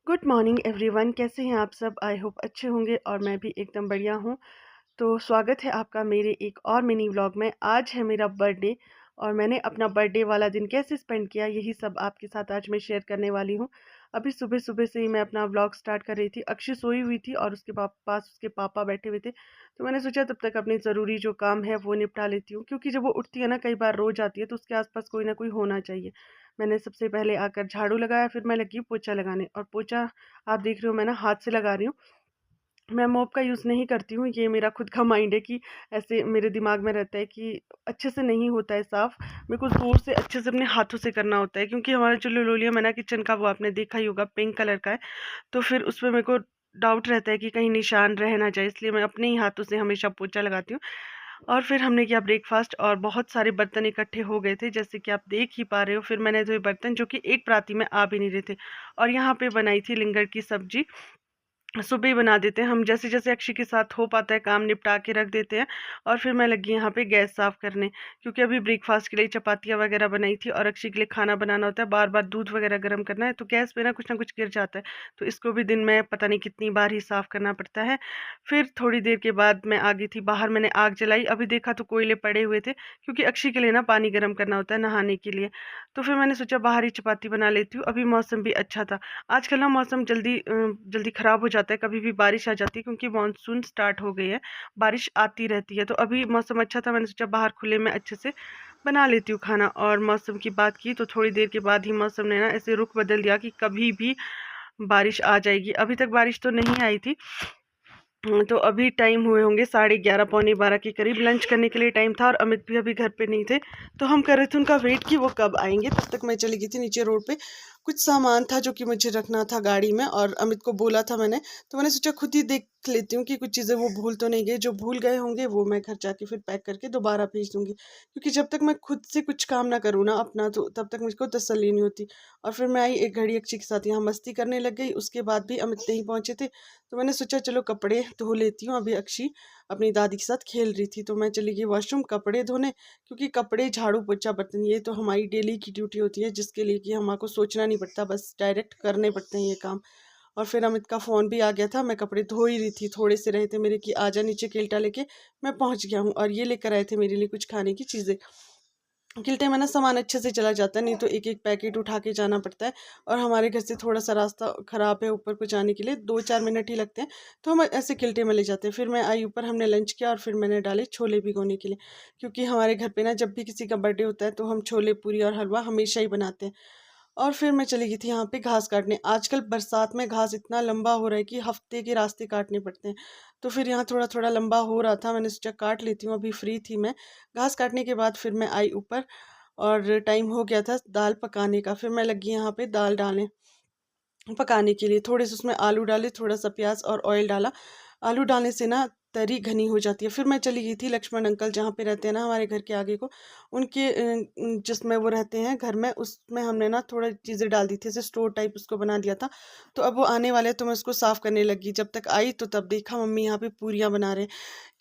Good morning everyone, कैसे हैं आप सब। आई होप अच्छे होंगे और मैं भी एकदम बढ़िया हूँ। तो स्वागत है आपका मेरे एक और मिनी व्लॉग में। आज है मेरा बर्थडे और मैंने अपना बर्थडे वाला दिन कैसे स्पेंड किया यही सब आपके साथ आज मैं शेयर करने वाली हूँ। अभी सुबह सुबह से ही मैं अपना व्लॉग स्टार्ट कर रही थी। अक्षय सोई हुई थी और उसके पास उसके पापा बैठे हुए थे, तो मैंने सोचा तब तक अपनी ज़रूरी जो काम है वो निपटा लेती हूँ, क्योंकि जब वो उठती है ना, कई बार रो जाती है, तो उसके आसपास कोई ना कोई होना चाहिए। मैंने सबसे पहले आकर झाड़ू लगाया, फिर मैं लगी पोछा लगाने। और पोछा आप देख रहे हो मैं ना हाथ से लगा रही हूँ। मैं मॉप का यूज़ नहीं करती हूँ, ये मेरा खुद का माइंड है कि ऐसे मेरे दिमाग में रहता है कि अच्छे से नहीं होता है साफ़। मेरे को ज़ोर से अच्छे से अपने हाथों से करना होता है, क्योंकि हमारा जो लिनोलियम है ना किचन का, वो आपने देखा ही होगा, पिंक कलर का है। तो फिर उसमें मेरे को डाउट रहता है कि कहीं निशान रह ना जाए, इसलिए मैं अपने ही हाथों से हमेशा पोछा लगाती हूँ। और फिर हमने किया ब्रेकफास्ट और बहुत सारे बर्तन इकट्ठे हो गए थे, जैसे कि आप देख ही पा रहे हो। फिर मैंने धोए बर्तन जो कि एक पराती में आ भी नहीं रहे थे। और यहाँ पे बनाई थी लिंगर की सब्जी। सुबह ही बना देते हैं हम, जैसे जैसे अक्षय के साथ हो पाता है काम निपटा के रख देते हैं। और फिर मैं लगी यहाँ पे गैस साफ करने, क्योंकि अभी ब्रेकफास्ट के लिए चपातियाँ वगैरह बनाई थी और अक्षय के लिए खाना बनाना होता है, बार बार दूध वगैरह गर्म करना है, तो गैस पे ना कुछ गिर जाता है। तो इसको भी दिन में पता नहीं कितनी बार ही साफ करना पड़ता है। फिर थोड़ी देर के बाद मैं आ गई थी बाहर, मैंने आग जलाई। अभी देखा तो कोयले पड़े हुए थे, क्योंकि अक्षय के लिए ना पानी गर्म करना होता है नहाने के लिए। तो फिर मैंने सोचा बाहर ही चपाती बना लेती हूँ। अभी मौसम भी अच्छा था। आजकल ना मौसम जल्दी ख़राब हो जाता है, कभी भी बारिश आ जाती है, क्योंकि मानसून स्टार्ट हो गई है, बारिश आती रहती है। तो अभी मौसम अच्छा था, मैंने सोचा बाहर खुले में अच्छे से बना लेती हूँ खाना। और मौसम की बात की तो थोड़ी देर के बाद ही मौसम ने ना ऐसे रुख बदल दिया कि कभी भी बारिश आ जाएगी। अभी तक बारिश तो नहीं आई थी। तो अभी टाइम हुए होंगे 11:30 पौने 12 के करीब। लंच करने के लिए टाइम था और अमित भी अभी घर पे नहीं थे, तो हम कर रहे थे उनका वेट कि वो कब आएंगे। तब तक मैं चली गई थी नीचे रोड पे। कुछ सामान था जो कि मुझे रखना था गाड़ी में, और अमित को बोला था मैंने, तो मैंने सोचा खुद ही देख लेती हूँ कि कुछ चीज़ें वो भूल तो नहीं गए। जो भूल गए होंगे वो मैं घर जाके फिर पैक करके दोबारा भेज दूँगी, क्योंकि जब तक मैं खुद से कुछ काम ना करूँ ना अपना, तो तब तक मुझको तसल्ली नहीं होती। और फिर मैं आई, एक घड़ी अक्षय के साथ यहाँ मस्ती करने लग गई। उसके बाद भी अमित नहीं पहुँचे थे, तो मैंने सोचा चलो कपड़े धो लेती हूँ। अभी अक्षी अपनी दादी के साथ खेल रही थी, तो मैं चली गई वॉशरूम कपड़े धोने, क्योंकि कपड़े झाड़ू पोछा बर्तन ये तो हमारी डेली की ड्यूटी होती है, जिसके लिए कि हमको सोचना नहीं पड़ता, बस डायरेक्ट करने पड़ते हैं ये काम। और फिर अमित का फ़ोन भी आ गया था। मैं कपड़े धो ही रही थी, थोड़े से रहे थे मेरे कि आजा नीचे केल्टा लेके। मैं पहुंच गया हूँ और ये लेकर आए थे मेरे लिए कुछ खाने की चीज़ें। किल्टे में ना सामान अच्छे से चला जाता है, नहीं तो एक एक पैकेट उठा के जाना पड़ता है। और हमारे घर से थोड़ा सा रास्ता ख़राब है, ऊपर को जाने के लिए 2-4 मिनट ही लगते हैं, तो हम ऐसे किल्टे में ले जाते हैं। फिर मैं आई ऊपर, हमने लंच किया और फिर मैंने डाले छोले भिगोने के लिए, क्योंकि हमारे घर पे ना जब भी किसी का बर्थडे होता है तो हम छोले पूरी और हलवा हमेशा ही बनाते हैं। और फिर मैं चली गई थी यहाँ पे घास काटने। आजकल बरसात में घास इतना लंबा हो रहा है कि हफ्ते के रास्ते काटने पड़ते हैं। तो फिर यहाँ थोड़ा थोड़ा लंबा हो रहा था, मैंने सोचा काट लेती हूँ, अभी फ्री थी मैं। घास काटने के बाद फिर मैं आई ऊपर और टाइम हो गया था दाल पकाने का। फिर मैं लगी यहाँ पे दाल डालने पकाने के लिए। थोड़े से उसमें आलू डाले, थोड़ा सा प्याज और ऑयल डाला। आलू डालने से ना तरी घनी हो जाती है। फिर मैं चली गई थी लक्ष्मण अंकल जहाँ पे रहते हैं ना हमारे घर के आगे को, उनके जिसमें वो रहते हैं घर में, उसमें हमने ना थोड़ा चीज़ें डाल दी थी, जैसे स्टोर टाइप उसको बना दिया था। तो अब वो आने वाले हैं, तो मैं उसको साफ़ करने लगी। जब तक आई तो तब देखा मम्मी यहाँ पे पूरियाँ बना रहे,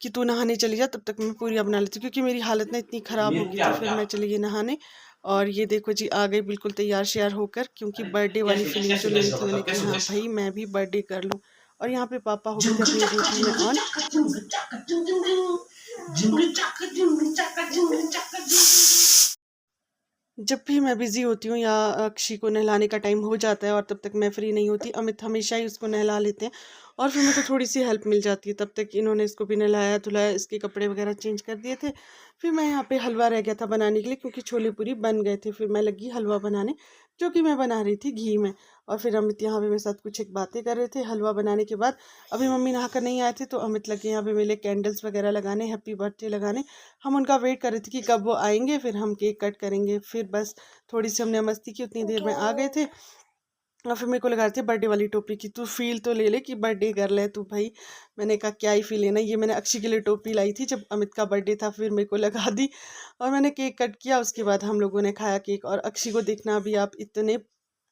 कि तू नहाने चली जा, तब तक मैं पूरियाँ बना लेती हूँ, क्योंकि मेरी हालत ना इतनी ख़राब हो गई थी। फिर मैं चली गई नहाने। और ये देखो जी आ गई बिल्कुल तैयार श्यार होकर, क्योंकि बर्थडे वाली फीलिंग जो लेनी थी, मैंने कि हाँ भाई मैं भी बर्थडे कर लूँ। और यहाँ पे पापा हो गए थे अपनी ड्यूटी में ऑन। जब भी मैं बिज़ी होती हूँ या अक्षी को नहलाने का टाइम हो जाता है और तब तक मैं फ्री नहीं होती, अमित हमेशा ही उसको नहला लेते हैं और फिर मेरे को थोड़ी सी हेल्प मिल जाती है। तब तक इन्होंने इसको भी नहलाया धुलाया, इसके कपड़े वगैरह चेंज कर दिए थे। फिर मैं यहाँ पे हलवा रह गया था बनाने के लिए, क्योंकि छोले पूरी बन गए थे। फिर मैं लगी हलवा बनाने, जो कि मैं बना रही थी घी में। और फिर अमित यहाँ पे मेरे साथ कुछ एक बातें कर रहे थे हलवा बनाने के बाद। अभी मम्मी नहा कर नहीं आए थे, तो अमित लगे यहाँ पे मेरे कैंडल्स वगैरह लगाने, हैप्पी बर्थडे लगाने। हम उनका वेट कर रहे थे कि कब वो आएंगे, फिर हम केक कट करेंगे। फिर बस थोड़ी सी हमने मस्ती की, उतनी देर में आ गए थे। और फिर मेरे को लगा रहे थे बर्थडे वाली टोपी की, तू फील तो ले ले कि बर्थडे कर ले तू भाई। मैंने कहा क्या ही फील लेना, ये मैंने अक्षय के लिए टोपी लाई थी जब अमित का बर्थडे था, फिर मेरे को लगा दी। और मैंने केक कट किया, उसके बाद हम लोगों ने खाया केक। और अक्षय को देखना भी, आप इतने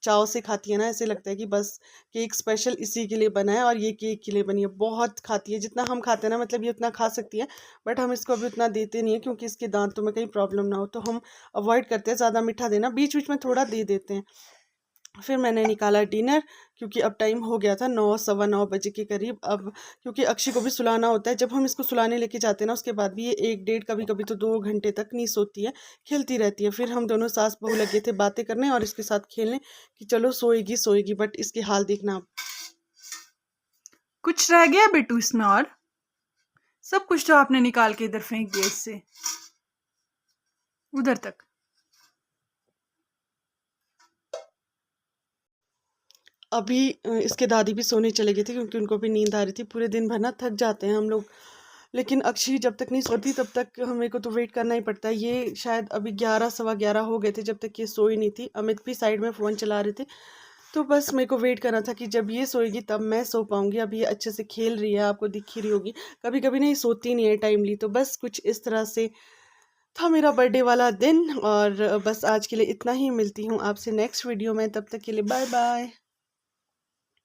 चाव से खाती है ना, ऐसे लगता है कि बस केक स्पेशल इसी के लिए बना है और ये केक के लिए बनी है। बहुत खाती है, जितना हम खाते हैं ना, मतलब ये उतना खा सकती है, बट हम इसको अभी उतना देते नहीं है, क्योंकि इसके दांतों में कहीं प्रॉब्लम ना हो, तो हम अवॉइड करते हैं ज़्यादा मीठा देना, बीच बीच में थोड़ा दे देते हैं। फिर मैंने निकाला डिनर, क्योंकि अब टाइम हो गया था 9 सवा 9 बजे के करीब। अब क्योंकि अक्षी को भी सुलाना होता है, जब हम इसको सुलाने लेके जाते हैं ना उसके बाद भी ये 1 डेढ़ कभी कभी तो 2 घंटे तक नहीं सोती है, खेलती रहती है। फिर हम दोनों सास बहू लगे थे बातें करने और इसके साथ खेलने कि चलो सोएगी सोएगी, बट इसके हाल देखना आप। कुछ रह गया बिट्टू इसमें? और सब कुछ तो आपने निकाल के इधर फेंक दिया, इससे उधर तक। अभी इसके दादी भी सोने चले गए थे, क्योंकि उनको भी नींद आ रही थी। पूरे दिन भर ना थक जाते हैं हम लोग, लेकिन अक्षी जब तक नहीं सोती तब तक मेरे को तो वेट करना ही पड़ता है। ये शायद अभी 11 सवा 11 हो गए थे जब तक ये सोई नहीं थी। अमित भी साइड में फ़ोन चला रहे थे, तो बस मेरे को वेट करना था कि जब ये सोएगी तब मैं सो पाऊंगी। अब ये अच्छे से खेल रही है, आपको दिख ही रही होगी। कभी कभी नहीं सोती नहीं है टाइमली। तो बस कुछ इस तरह से था मेरा बर्थडे वाला दिन। और बस आज के लिए इतना ही, मिलती हूँ आपसे नेक्स्ट वीडियो में, तब तक के लिए बाय बाय।